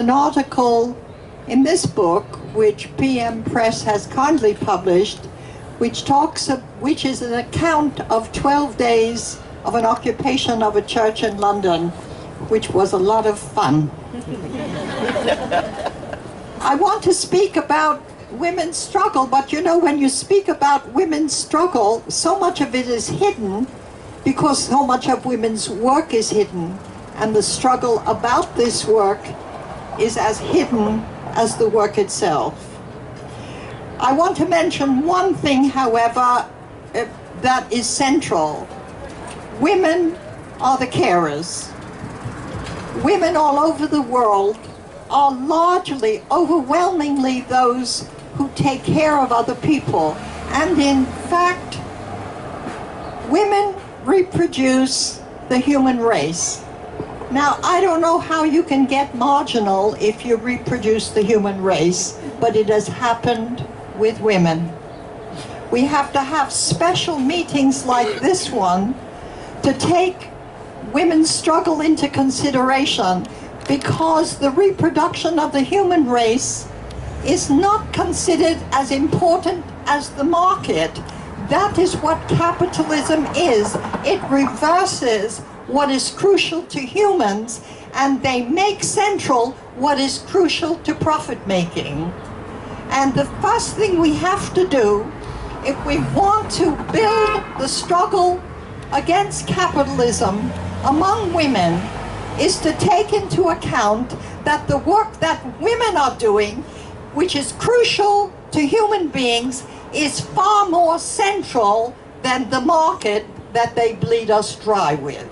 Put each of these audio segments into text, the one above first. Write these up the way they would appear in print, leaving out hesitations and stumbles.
An article in this book, which PM Press has kindly published, which is an account of 12 days of an occupation of a church in London, which was a lot of fun. I want to speak about women's struggle, but you know, when you speak about women's struggle, so much of it is hidden because so much of women's work is hidden, and the struggle about this work is as hidden as the work itself. I want to mention one thing, however, that is central. Women are the carers. Women all over the world are largely, overwhelmingly those who take care of other people. And in fact, women reproduce the human race. Now, I don't know how you can get marginal if you reproduce the human race, but it has happened with women. We have to have special meetings like this one to take women's struggle into consideration, because the reproduction of the human race is not considered as important as the market. That is what capitalism is. It reverses what is crucial to humans, and they make central what is crucial to profit making. And the first thing we have to do, if we want to build the struggle against capitalism among women, is to take into account that the work that women are doing, which is crucial to human beings, is far more central than the market that they bleed us dry with.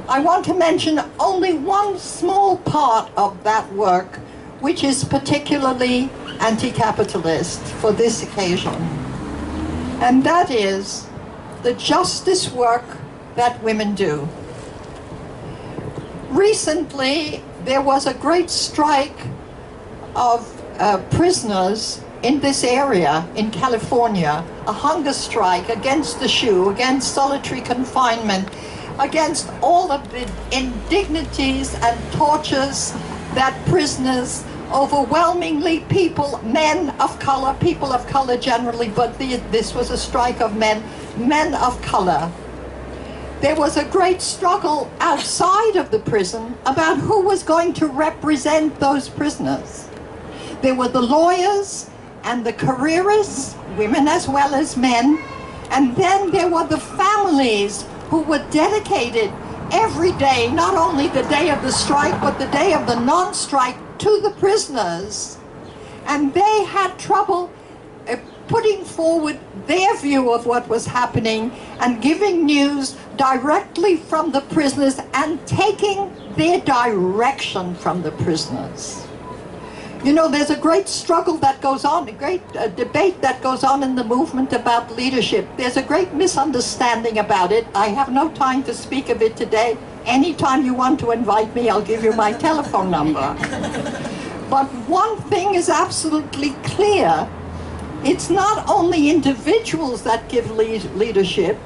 I want to mention only one small part of that work, which is particularly anti-capitalist for this occasion. And that is the justice work that women do. Recently, there was a great strike of prisoners in this area in California, a hunger strike against the shoe, against solitary confinement, against all of the indignities and tortures that prisoners, overwhelmingly men of color, people of color generally, but this was a strike of men of color. There was a great struggle outside of the prison about who was going to represent those prisoners. There were the lawyers and the careerists, women as well as men, and then there were the families who were dedicated every day, not only the day of the strike, but the day of the non-strike, to the prisoners. And they had trouble putting forward their view of what was happening and giving news directly from the prisoners and taking their direction from the prisoners. You know, there's a great struggle that goes on, a great debate that goes on in the movement about leadership. There's a great misunderstanding about it. I have no time to speak of it today. Anytime you want to invite me, I'll give you my telephone number. But one thing is absolutely clear. It's not only individuals that give leadership.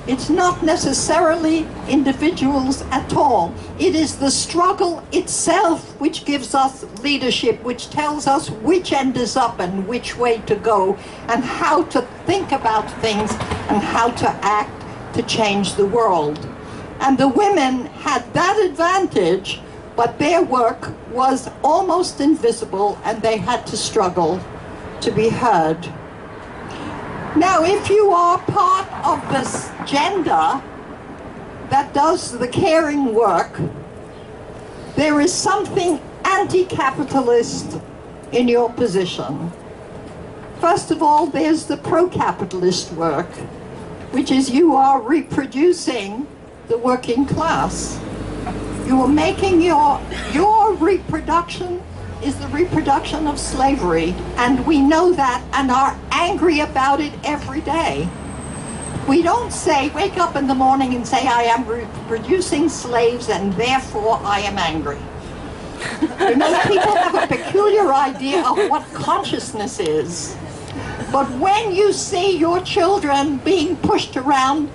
It's not necessarily individuals at all. It is the struggle itself which gives us leadership, which tells us which end is up and which way to go, and how to think about things and how to act to change the world. And the women had that advantage, but their work was almost invisible, and they had to struggle to be heard. Now, if you are part of this gender that does the caring work, there is something anti-capitalist in your position. First of all, there's the pro-capitalist work, which is you are reproducing the working class. You are making your reproduction is the reproduction of slavery, and we know that and are angry about it every day. We don't wake up in the morning and say, I am reproducing slaves and therefore I am angry. You know, people have a peculiar idea of what consciousness is. But when you see your children being pushed around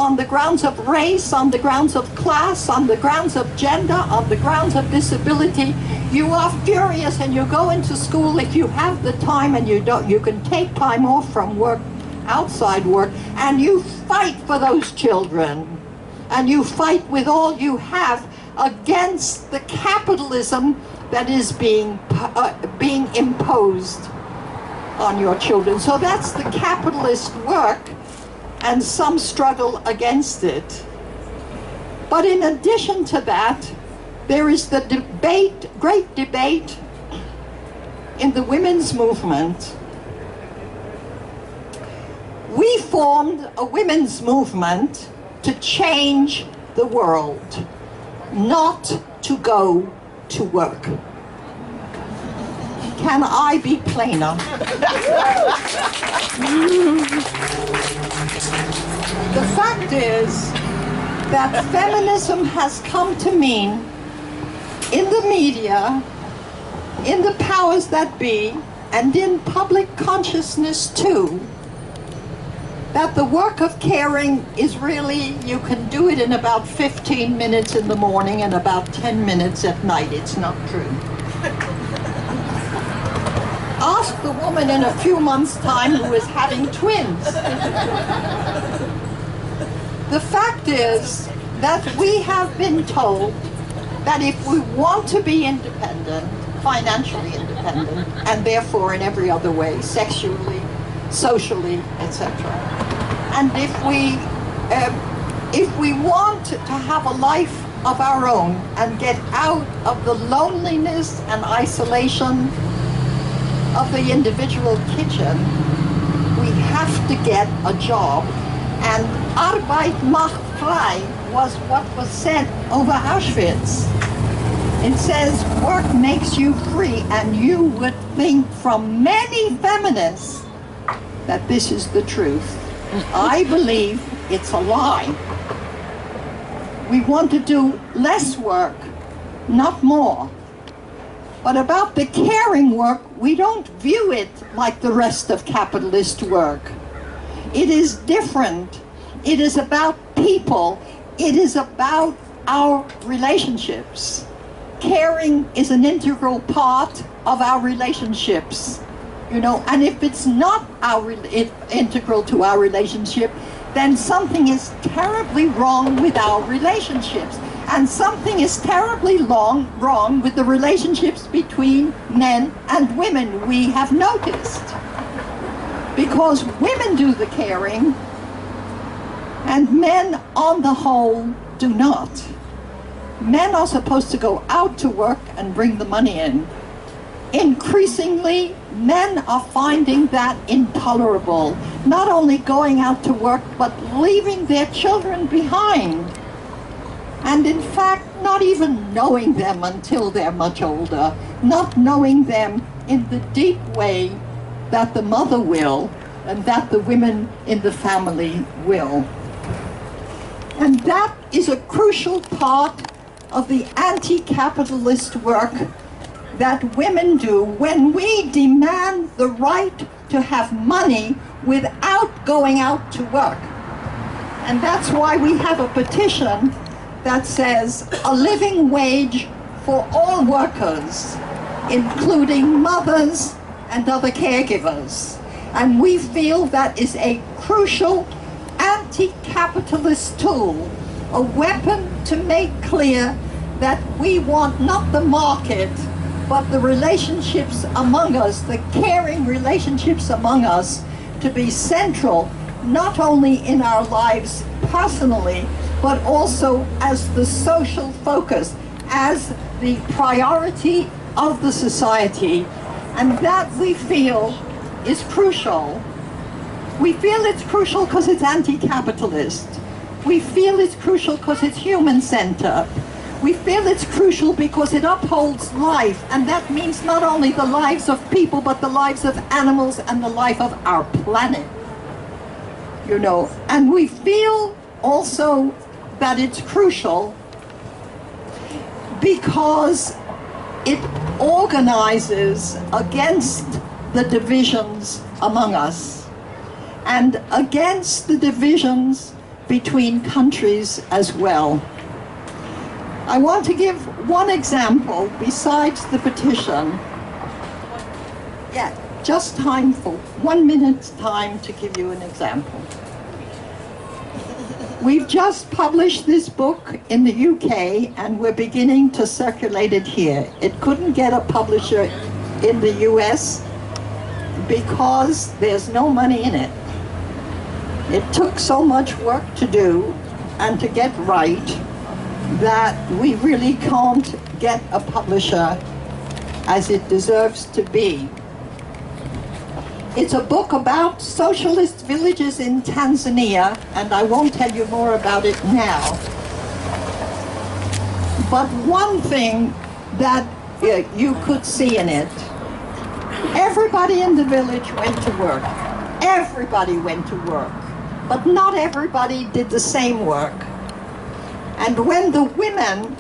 on the grounds of race, on the grounds of class, on the grounds of gender, on the grounds of disability. You are furious and you go into school if you have the time, and you can take time off from work, outside work, and you fight for those children. And you fight with all you have against the capitalism that is being imposed on your children. So that's the capitalist work, and some struggle against it. But in addition to that, there is the great debate in the women's movement. We formed a women's movement to change the world, not to go to work. Can I be plainer? The fact is that feminism has come to mean, in the media, in the powers that be, and in public consciousness too, that the work of caring is really, you can do it in about 15 minutes in the morning and about 10 minutes at night. It's not true. Ask the woman in a few months' time who is having twins. The fact is that we have been told that if we want to be independent, financially independent, and therefore in every other way, sexually, socially, etc., and if we want to have a life of our own and get out of the loneliness and isolation of the individual kitchen, we have to get a job. And Arbeit macht frei was what was said over Auschwitz. It says work makes you free, and you would think from many feminists that this is the truth. I believe it's a lie. We want to do less work, not more. But about the caring work, we don't view it like the rest of capitalist work. It is different. It is about people. It is about our relationships. Caring is an integral part of our relationships. You know, and if it's not integral to our relationship, then something is terribly wrong with our relationships. And something is terribly wrong with the relationships between men and women, we have noticed. Because women do the caring, and men, on the whole, do not. Men are supposed to go out to work and bring the money in. Increasingly, men are finding that intolerable. Not only going out to work, but leaving their children behind. And in fact, not even knowing them until they're much older. Not knowing them in the deep way that the mother will, and that the women in the family will. And that is a crucial part of the anti-capitalist work that women do when we demand the right to have money without going out to work. And that's why we have a petition that says a living wage for all workers, including mothers and other caregivers. And we feel that is a crucial anti-capitalist tool, a weapon to make clear that we want not the market, but the relationships among us, the caring relationships among us, to be central, not only in our lives personally, but also as the social focus, as the priority of the society. And that we feel is crucial. We feel it's crucial because it's anti-capitalist. We feel it's crucial because it's human-centered. We feel it's crucial because it upholds life, and that means not only the lives of people, but the lives of animals and the life of our planet. You know, and we feel also that it's crucial because it organizes against the divisions among us, and against the divisions between countries as well. I want to give one example besides the petition. Yeah, just time for 1 minute's time to give you an example. We've just published this book in the UK and we're beginning to circulate it here. It couldn't get a publisher in the US because there's no money in it. It took so much work to do and to get right that we really can't get a publisher as it deserves to be. It's a book about socialist villages in Tanzania, and I won't tell you more about it now. But one thing that you could see in it, everybody in the village went to work. Everybody went to work, but not everybody did the same work. And when the women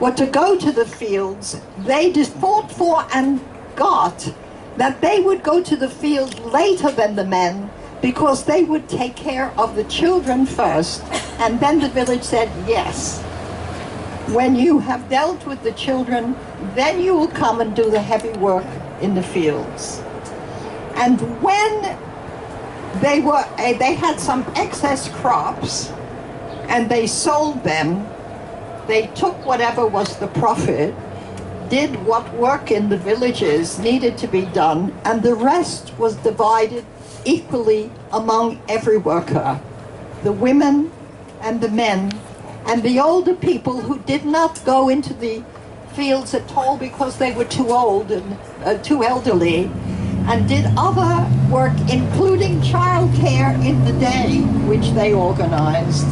were to go to the fields, they just fought for and got that they would go to the field later than the men because they would take care of the children first, and then the village said, yes, when you have dealt with the children, then you will come and do the heavy work in the fields. And when they had some excess crops and they sold them, they took whatever was the profit, did what work in the villages needed to be done, and the rest was divided equally among every worker, the women and the men, and the older people who did not go into the fields at all because they were too old and too elderly, and did other work, including childcare in the day, which they organized.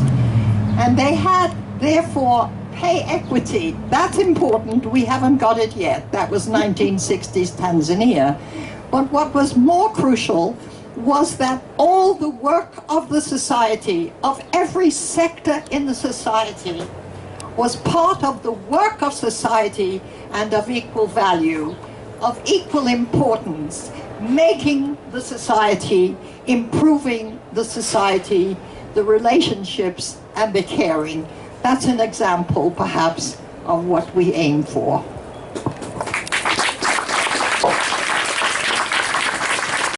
And they had, therefore, pay equity. That's important. We haven't got it yet. That was 1960s Tanzania. But what was more crucial was that all the work of the society, of every sector in the society, was part of the work of society and of equal value, of equal importance, making the society, improving the society, the relationships and the caring. That's an example, perhaps, of what we aim for.